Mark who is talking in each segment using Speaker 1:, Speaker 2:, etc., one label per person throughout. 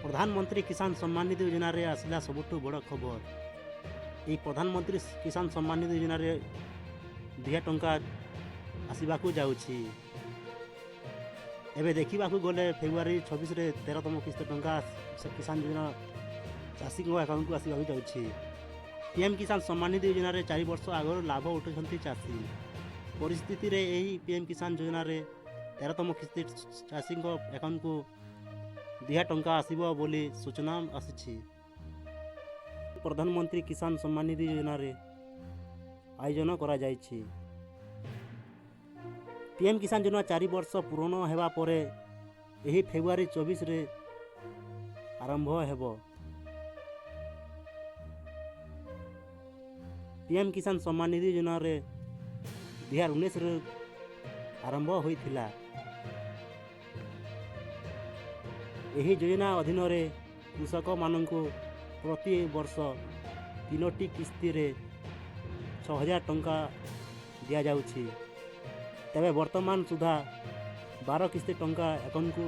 Speaker 1: प्रधानमंत्री किसान सम्मान निधि योजना रे आसला सबुठु बड़ खबर। ये प्रधानमंत्री किसान सम्मान निधि योजना रे 2,000 टंका आसवाक जाऊँगी। एवं देखा गले फेब्रुआरी 26 रे 13तम किस्त टंका किसान योजना चाषी अकाउंट को आसवाक जाऊँगी। पीएम किसान सम्मान निधि योजना रे 4 वर्ष आगर लाभ उठाउछंती चाषी। परिस्थिति रे यही पीएम किसान योजना रे 13तम किस्ती चाषी अकाउंट को 2,000 टंका आसीबो बोली सूचना आसी। प्रधानमंत्री किसान सम्मान निधि योजना रे आयोजन करा जायछि। पीएम किसान योजना 4 वर्ष पूर्ण हेबा परे एही फेब्रुआरी 24 रे आरंभ हेबो। पीएम किसान सम्मान निधि योजना रे 2019 रे आरंभ होइथिला। एही योजना अधीन रे कृषक माननकु प्रति वर्ष 3टी किस्ती रे 6,000 टंका दिया जाउछि। तेबे वर्तमान सुधा 12 किस्ती टंका अकाउंट को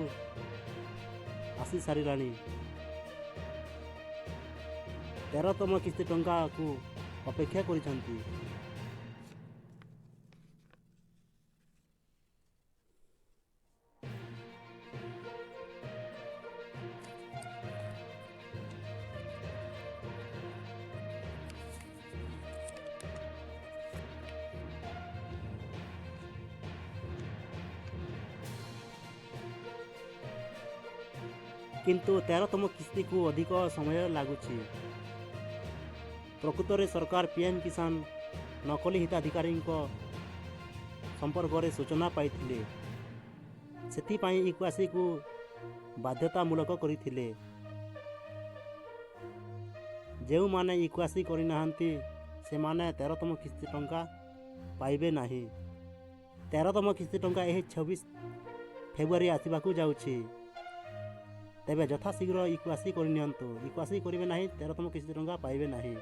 Speaker 1: आसी सारिलानी। 13तम किस्ती टंका को अपेक्षा करिसंती। किंतु 13तम किस्ती को अधिक समय लगुच। प्रकृत में सरकार पीएम किसान नकली हिताधिकारी संपर्क में सूचना पाई से इक्वासी को बाध्यतामूलक करथिले। जो माने इक्वासी करनाहांती से माने 13तम किस्ती टंका पाइबे नहीं। 13तम किस्ती टंका यही 26 फेब्रुआरी आसवाक जाउछि। तेबे यथाशीघ्र इक्वासी करनियंतु। इक्वासी करेंगे नहीं 13तम किस्ती टंका पाइबे नहीं।